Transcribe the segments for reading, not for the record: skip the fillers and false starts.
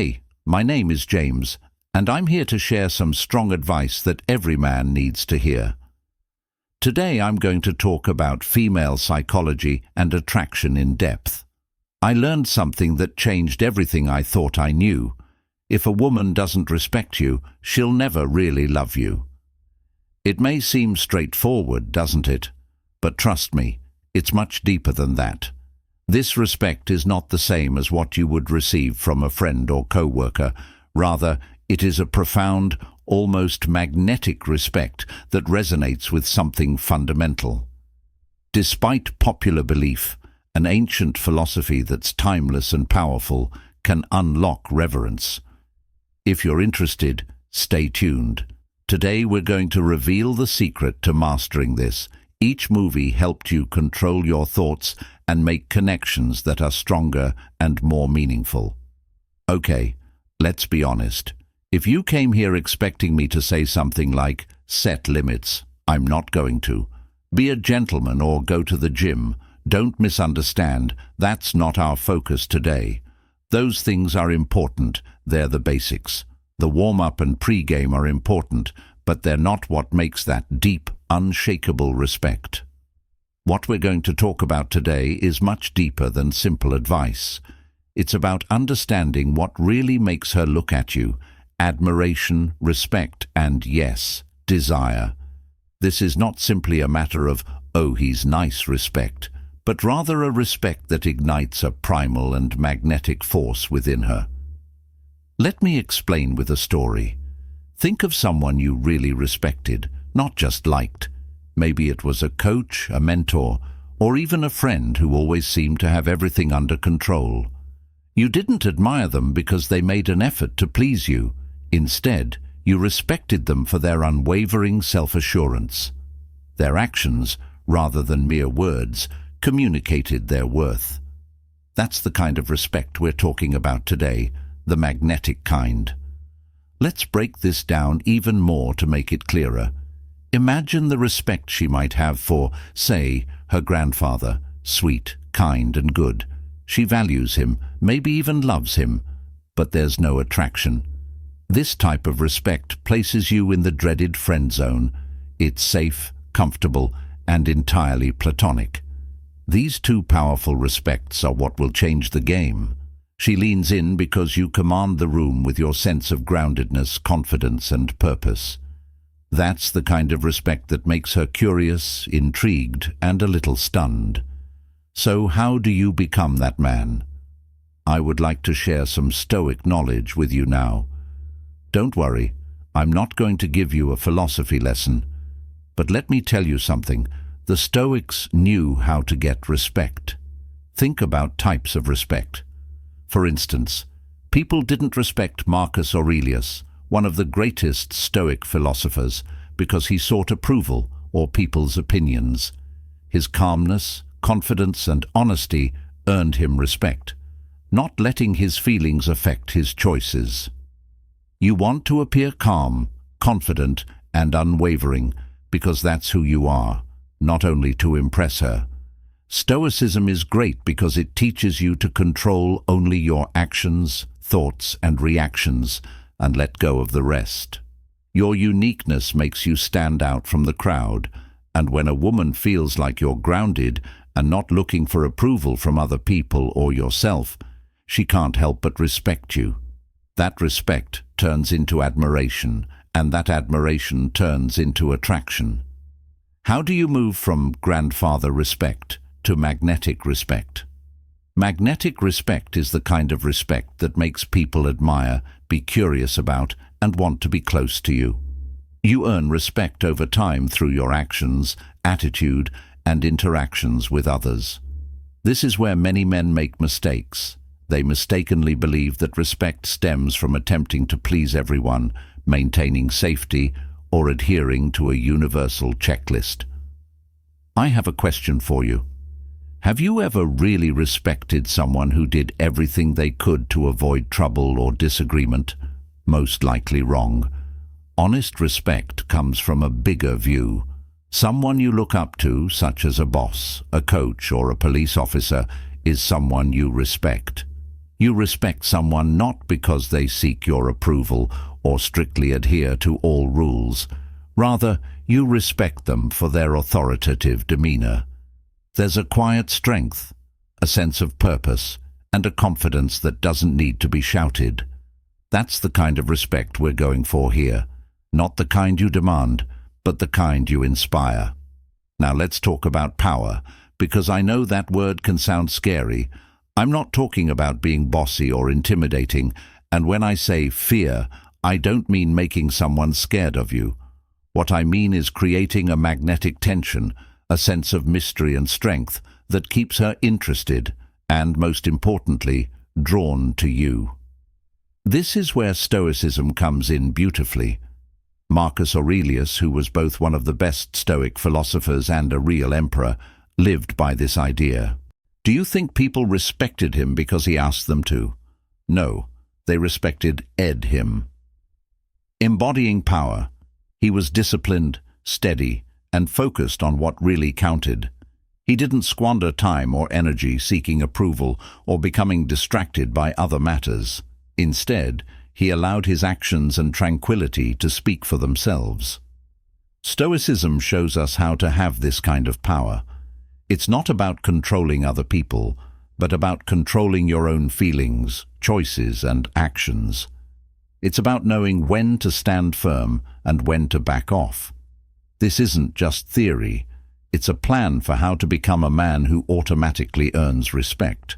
Hey, my name is James, and I'm here to share some strong advice that every man needs to hear. Today I'm going to talk about female psychology and attraction in depth. I learned something that changed everything I thought I knew. If a woman doesn't respect you, she'll never really love you. It may seem straightforward, doesn't it? But trust me, it's much deeper than that. This respect is not the same as what you would receive from a friend or co-worker. Rather, it is a profound, almost magnetic respect that resonates with something fundamental. Despite popular belief, an ancient philosophy that's timeless and powerful can unlock reverence. If you're interested, stay tuned. Today we're going to reveal the secret to mastering this. Each movie helped you control your thoughts and make connections that are stronger and more meaningful. Okay, let's be honest. If you came here expecting me to say something like, set limits, I'm not going to. Be a gentleman or go to the gym. Don't misunderstand, that's not our focus today. Those things are important, they're the basics. The warm-up and pre-game are important, but they're not what makes that deep, unshakable respect. What we're going to talk about today is much deeper than simple advice. It's about understanding what really makes her look at you: admiration, respect, and yes, desire. This is not simply a matter of, oh, he's nice respect, but rather a respect that ignites a primal and magnetic force within her. Let me explain with a story. Think of someone you really respected, not just liked. Maybe it was a coach, a mentor, or even a friend who always seemed to have everything under control. You didn't admire them because they made an effort to please you. Instead, you respected them for their unwavering self-assurance. Their actions, rather than mere words, communicated their worth. That's the kind of respect we're talking about today, the magnetic kind. Let's break this down even more to make it clearer. Imagine the respect she might have for, say, her grandfather, sweet, kind, and good. She values him, maybe even loves him, but there's no attraction. This type of respect places you in the dreaded friend zone. It's safe, comfortable, and entirely platonic. These two powerful respects are what will change the game. She leans in because you command the room with your sense of groundedness, confidence, and purpose. That's the kind of respect that makes her curious, intrigued, and a little stunned. So how do you become that man? I would like to share some Stoic knowledge with you now. Don't worry, I'm not going to give you a philosophy lesson. But let me tell you something. The Stoics knew how to get respect. Think about types of respect. For instance, people didn't respect Marcus Aurelius, one of the greatest Stoic philosophers, because he sought approval or people's opinions. His calmness, confidence, and honesty earned him respect, not letting his feelings affect his choices. You want to appear calm, confident, and unwavering because that's who you are, not only to impress her. Stoicism is great because it teaches you to control only your actions, thoughts, and reactions, and let go of the rest. Your uniqueness makes you stand out from the crowd, and when a woman feels like you're grounded and not looking for approval from other people or yourself, she can't help but respect you. That respect turns into admiration, and that admiration turns into attraction. How do you move from grandfather respect to magnetic respect? Magnetic respect is the kind of respect that makes people admire, be curious about, and want to be close to you. You earn respect over time through your actions, attitude, and interactions with others. This is where many men make mistakes. They mistakenly believe that respect stems from attempting to please everyone, maintaining safety, or adhering to a universal checklist. I have a question for you. Have you ever really respected someone who did everything they could to avoid trouble or disagreement? Most likely wrong. Honest respect comes from a bigger view. Someone you look up to, such as a boss, a coach, or a police officer, is someone you respect. You respect someone not because they seek your approval or strictly adhere to all rules. Rather, you respect them for their authoritative demeanor. There's a quiet strength, a sense of purpose, and a confidence that doesn't need to be shouted. That's the kind of respect we're going for here. Not the kind you demand, but the kind you inspire. Now let's talk about power, because I know that word can sound scary. I'm not talking about being bossy or intimidating, and when I say fear, I don't mean making someone scared of you. What I mean is creating a magnetic tension, a sense of mystery and strength that keeps her interested and, most importantly, drawn to you. This is where Stoicism comes in beautifully. Marcus Aurelius, who was both one of the best Stoic philosophers and a real emperor, lived by this idea. Do you think people respected him because he asked them to? No, they respected him. Embodying power, he was disciplined, steady, and focused on what really counted. He didn't squander time or energy seeking approval or becoming distracted by other matters. Instead, he allowed his actions and tranquility to speak for themselves. Stoicism shows us how to have this kind of power. It's not about controlling other people, but about controlling your own feelings, choices, and actions. It's about knowing when to stand firm and when to back off. This isn't just theory. It's a plan for how to become a man who automatically earns respect.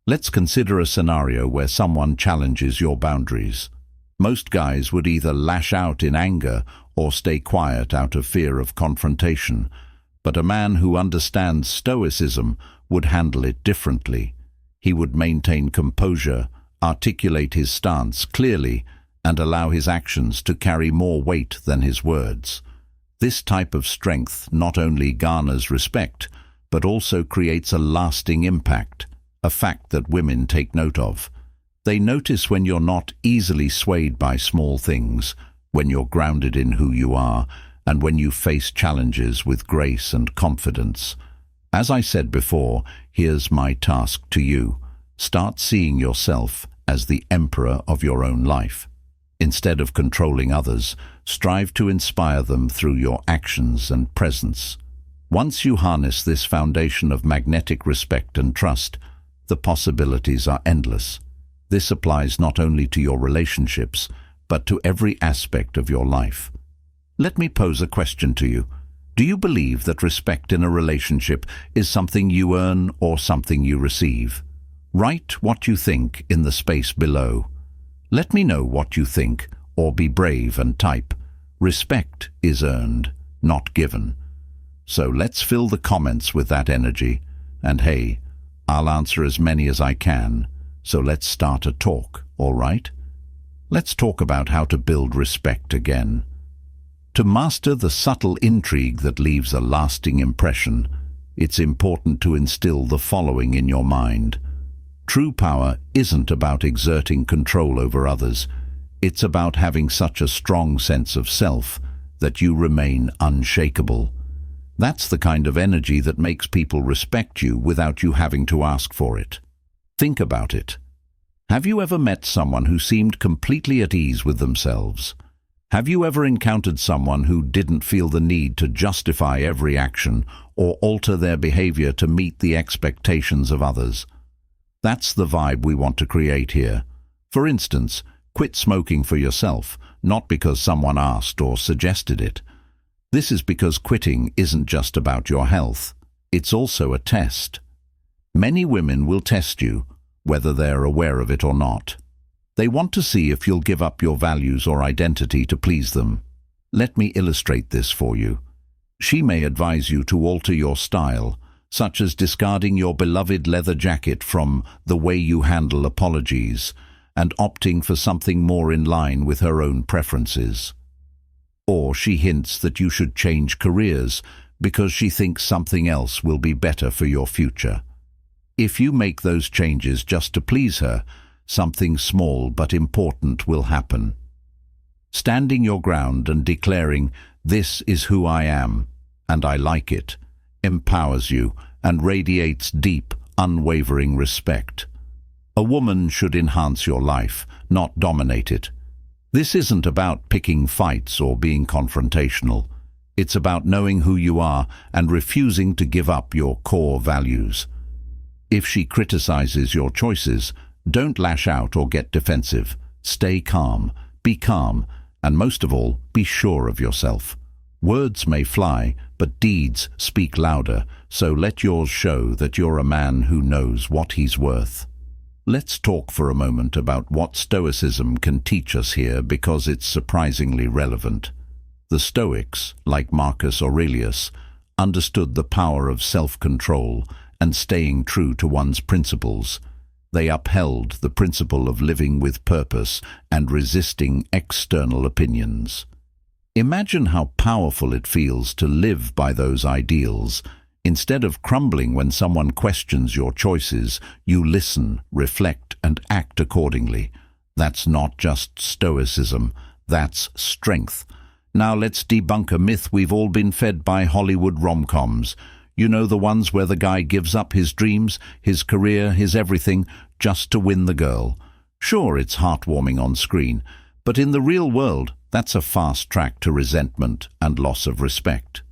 Let's consider a scenario where someone challenges your boundaries. Most guys would either lash out in anger or stay quiet out of fear of confrontation, but a man who understands Stoicism would handle it differently. He would maintain composure, articulate his stance clearly, and allow his actions to carry more weight than his words. This type of strength not only garners respect, but also creates a lasting impact, a fact that women take note of. They notice when you're not easily swayed by small things, when you're grounded in who you are, and when you face challenges with grace and confidence. As I said before, here's my task to you. Start seeing yourself as the emperor of your own life. Instead of controlling others, strive to inspire them through your actions and presence. Once you harness this foundation of magnetic respect and trust, the possibilities are endless. This applies not only to your relationships, but to every aspect of your life. Let me pose a question to you. Do you believe that respect in a relationship is something you earn or something you receive? Write what you think in the space below. Let me know what you think, or be brave and type. Respect is earned, not given. So let's fill the comments with that energy. And hey, I'll answer as many as I can. So let's start a talk, all right? Let's talk about how to build respect again. To master the subtle intrigue that leaves a lasting impression, it's important to instill the following in your mind. True power isn't about exerting control over others. It's about having such a strong sense of self that you remain unshakable. That's the kind of energy that makes people respect you without you having to ask for it. Think about it. Have you ever met someone who seemed completely at ease with themselves? Have you ever encountered someone who didn't feel the need to justify every action or alter their behavior to meet the expectations of others? That's the vibe we want to create here. For instance, quit smoking for yourself, not because someone asked or suggested it. This is because quitting isn't just about your health. It's also a test. Many women will test you, whether they're aware of it or not. They want to see if you'll give up your values or identity to please them. Let me illustrate this for you. She may advise you to alter your style, such as discarding your beloved leather jacket from the way you handle apologies and opting for something more in line with her own preferences. Or she hints that you should change careers because she thinks something else will be better for your future. If you make those changes just to please her, something small but important will happen. Standing your ground and declaring, "This is who I am, and I like it," empowers you and radiates deep, unwavering respect. A woman should enhance your life, not dominate it. This isn't about picking fights or being confrontational. It's about knowing who you are and refusing to give up your core values. If she criticizes your choices, don't lash out or get defensive. Stay calm, be calm, and most of all, be sure of yourself. Words may fly, but deeds speak louder, so let yours show that you're a man who knows what he's worth. Let's talk for a moment about what Stoicism can teach us here, because it's surprisingly relevant. The Stoics, like Marcus Aurelius, understood the power of self-control and staying true to one's principles. They upheld the principle of living with purpose and resisting external opinions. Imagine how powerful it feels to live by those ideals. Instead of crumbling when someone questions your choices, you listen, reflect, and act accordingly. That's not just stoicism, that's strength. Now let's debunk a myth we've all been fed by Hollywood rom-coms. You know, the ones where the guy gives up his dreams, his career, his everything, just to win the girl. Sure, it's heartwarming on screen, but in the real world, that's a fast track to resentment and loss of respect.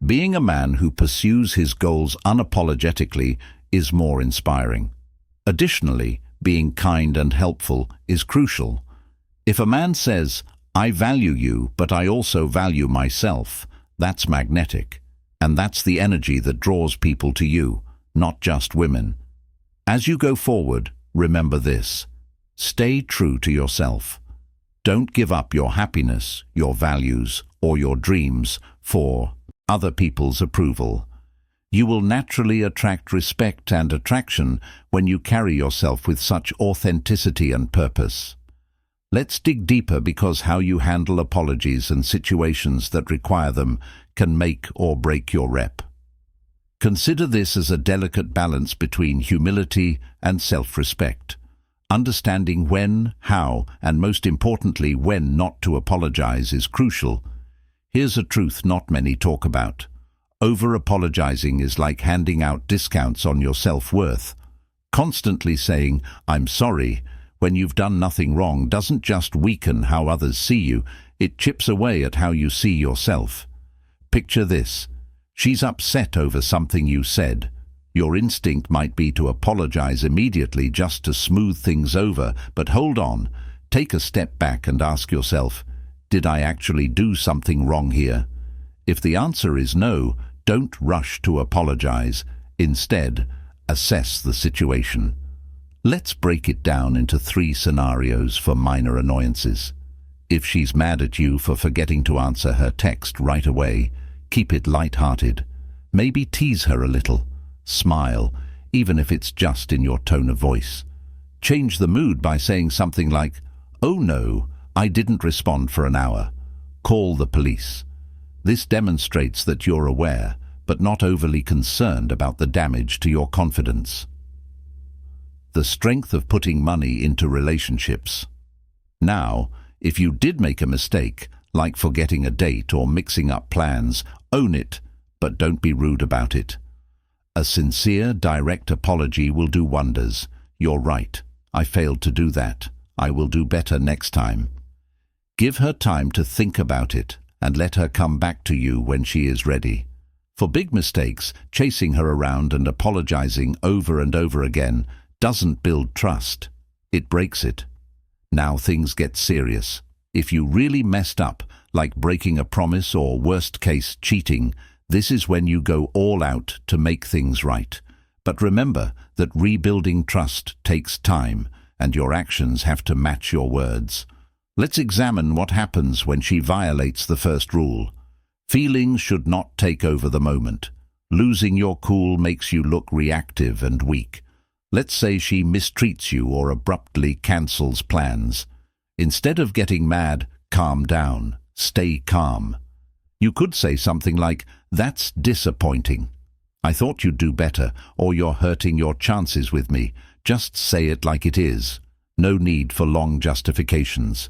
Being a man who pursues his goals unapologetically is more inspiring. Additionally, being kind and helpful is crucial. If a man says, "I value you, but I also value myself," that's magnetic. And that's the energy that draws people to you, not just women. As you go forward, remember this. Stay true to yourself. Don't give up your happiness, your values, or your dreams for other people's approval. You will naturally attract respect and attraction when you carry yourself with such authenticity and purpose. Let's dig deeper, because how you handle apologies and situations that require them can make or break your rep. Consider this as a delicate balance between humility and self-respect. Understanding when, how, and most importantly, when not to apologize is crucial. Here's a truth not many talk about. Over-apologizing is like handing out discounts on your self-worth. Constantly saying, "I'm sorry," when you've done nothing wrong doesn't just weaken how others see you, it chips away at how you see yourself. Picture this. She's upset over something you said. Your instinct might be to apologize immediately just to smooth things over, but hold on. Take a step back and ask yourself, did I actually do something wrong here? If the answer is no, don't rush to apologize. Instead, assess the situation. Let's break it down into 3 scenarios for minor annoyances. If she's mad at you for forgetting to answer her text right away, keep it light-hearted. Maybe tease her a little. Smile, even if it's just in your tone of voice. Change the mood by saying something like, "Oh no, I didn't respond for an hour. Call the police." This demonstrates that you're aware, but not overly concerned about the damage to your confidence. The strength of putting money into relationships. Now, if you did make a mistake, like forgetting a date or mixing up plans, own it, but don't be rude about it. A sincere, direct apology will do wonders. "You're right. I failed to do that. I will do better next time." Give her time to think about it and let her come back to you when she is ready. For big mistakes, chasing her around and apologizing over and over again doesn't build trust. It breaks it. Now things get serious. If you really messed up, like breaking a promise or worst case cheating, this is when you go all out to make things right. But remember that rebuilding trust takes time, and your actions have to match your words. Let's examine what happens when she violates the first rule. Feelings should not take over the moment. Losing your cool makes you look reactive and weak. Let's say she mistreats you or abruptly cancels plans. Instead of getting mad, calm down. Stay calm. You could say something like, "That's disappointing. I thought you'd do better," or "You're hurting your chances with me." Just say it like it is. No need for long justifications.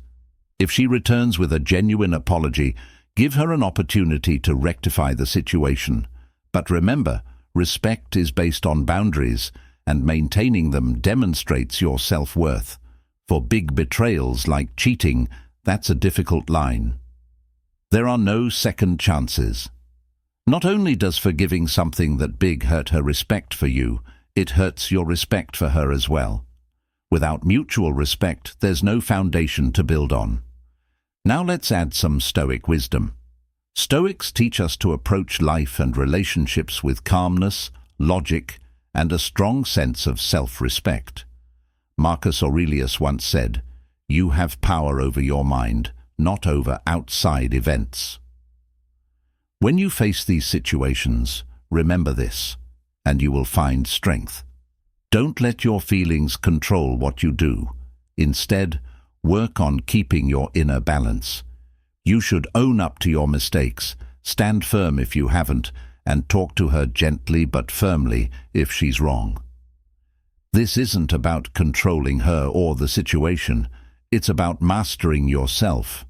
If she returns with a genuine apology, give her an opportunity to rectify the situation. But remember, respect is based on boundaries, and maintaining them demonstrates your self-worth. For big betrayals like cheating, that's a difficult line. There are no second chances. Not only does forgiving something that big hurt her respect for you, it hurts your respect for her as well. Without mutual respect, there's no foundation to build on. Now let's add some Stoic wisdom. Stoics teach us to approach life and relationships with calmness, logic, and a strong sense of self-respect. Marcus Aurelius once said, "You have power over your mind, not over outside events." When you face these situations, remember this, and you will find strength. Don't let your feelings control what you do. Instead, work on keeping your inner balance. You should own up to your mistakes, stand firm if you haven't, and talk to her gently but firmly if she's wrong. This isn't about controlling her or the situation. It's about mastering yourself.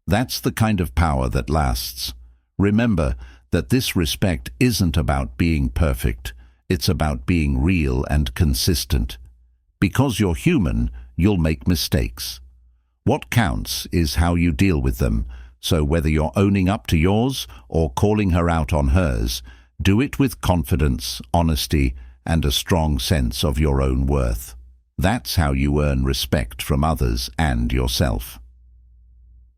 That's the kind of power that lasts. Remember that this respect isn't about being perfect. It's about being real and consistent. Because you're human, you'll make mistakes. What counts is how you deal with them. So whether you're owning up to yours or calling her out on hers, do it with confidence, honesty, and a strong sense of your own worth. That's how you earn respect from others and yourself.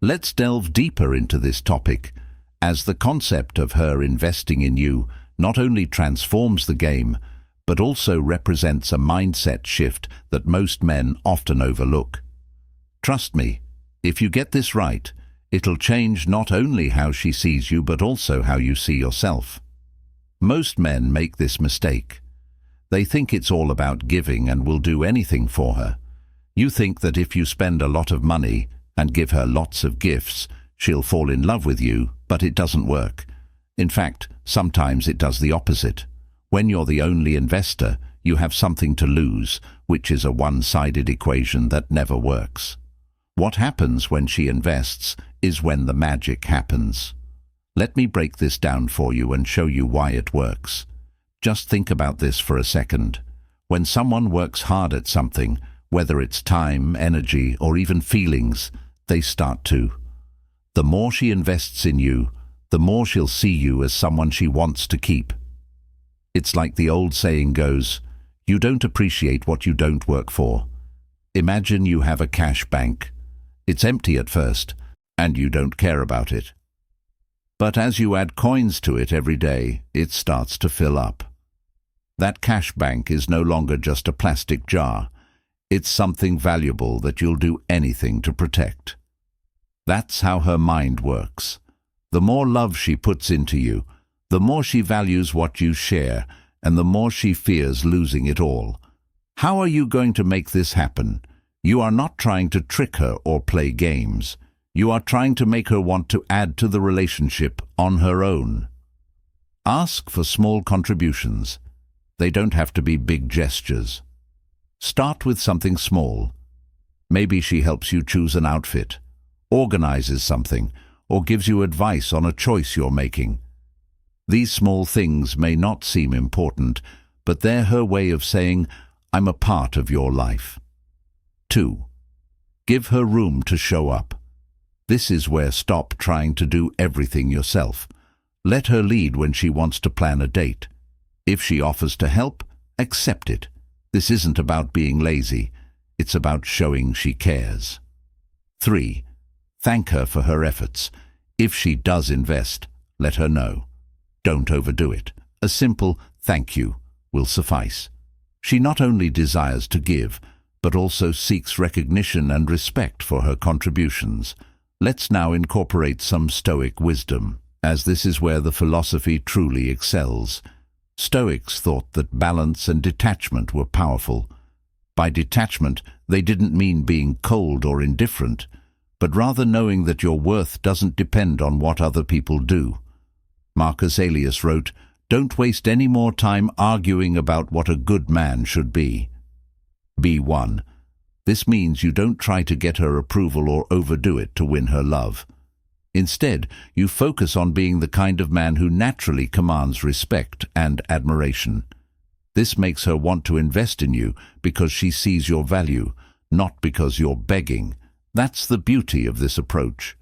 Let's delve deeper into this topic, as the concept of her investing in you not only transforms the game, but also represents a mindset shift that most men often overlook. Trust me, if you get this right, it'll change not only how she sees you, but also how you see yourself. Most men make this mistake. They think it's all about giving and will do anything for her. You think that if you spend a lot of money and give her lots of gifts, she'll fall in love with you, but it doesn't work. In fact, sometimes it does the opposite. When you're the only investor, you have something to lose, which is a one-sided equation that never works. What happens when she invests is when the magic happens. Let me break this down for you and show you why it works. Just think about this for a second. When someone works hard at something, whether it's time, energy, or even feelings, they start to. The more she invests in you, the more she'll see you as someone she wants to keep. It's like the old saying goes, you don't appreciate what you don't work for. Imagine you have a cash bank. It's empty at first, and you don't care about it. But as you add coins to it every day, it starts to fill up. That cash bank is no longer just a plastic jar. It's something valuable that you'll do anything to protect. That's how her mind works. The more love she puts into you, the more she values what you share, and the more she fears losing it all. How are you going to make this happen? You are not trying to trick her or play games. You are trying to make her want to add to the relationship on her own. Ask for small contributions. They don't have to be big gestures. Start with something small. Maybe she helps you choose an outfit, organizes something, or gives you advice on a choice you're making. These small things may not seem important, but they're her way of saying, I'm a part of your life. 2. Give her room to show up. This is where stop trying to do everything yourself. Let her lead when she wants to plan a date. If she offers to help, accept it. This isn't about being lazy. It's about showing she cares. 3. Thank her for her efforts. If she does invest, let her know. Don't overdo it. A simple thank you will suffice. She not only desires to give, but also seeks recognition and respect for her contributions. Let's now incorporate some Stoic wisdom, as this is where the philosophy truly excels. Stoics thought that balance and detachment were powerful. By detachment, they didn't mean being cold or indifferent, but rather knowing that your worth doesn't depend on what other people do. Marcus Aurelius wrote, "Don't waste any more time arguing about what a good man should be." Be one. This means you don't try to get her approval or overdo it to win her love. Instead, you focus on being the kind of man who naturally commands respect and admiration. This makes her want to invest in you because she sees your value, not because you're begging. That's the beauty of this approach.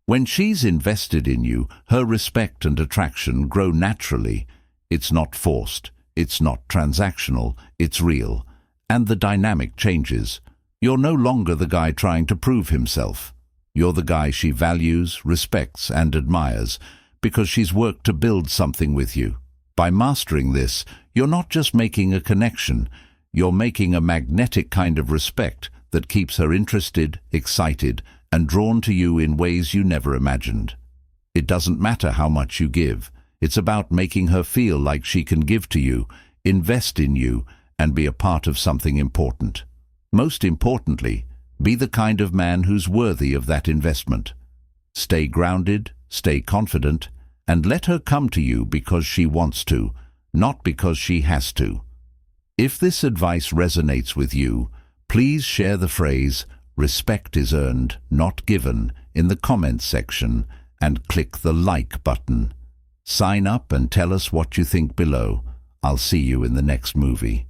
When she's invested in you, her respect and attraction grow naturally. It's not forced, it's not transactional, it's real. And the dynamic changes. You're no longer the guy trying to prove himself. You're the guy she values, respects, and admires because she's worked to build something with you. By mastering this, you're not just making a connection, you're making a magnetic kind of respect that keeps her interested, excited, and drawn to you in ways you never imagined. It doesn't matter how much you give. It's about making her feel like she can give to you, invest in you, and be a part of something important. Most importantly, be the kind of man who's worthy of that investment. Stay grounded, stay confident, and let her come to you because she wants to, not because she has to. If this advice resonates with you, please share the phrase, "Respect is earned, not given," in the comments section and click the like button. Sign up and tell us what you think below. I'll see you in the next movie.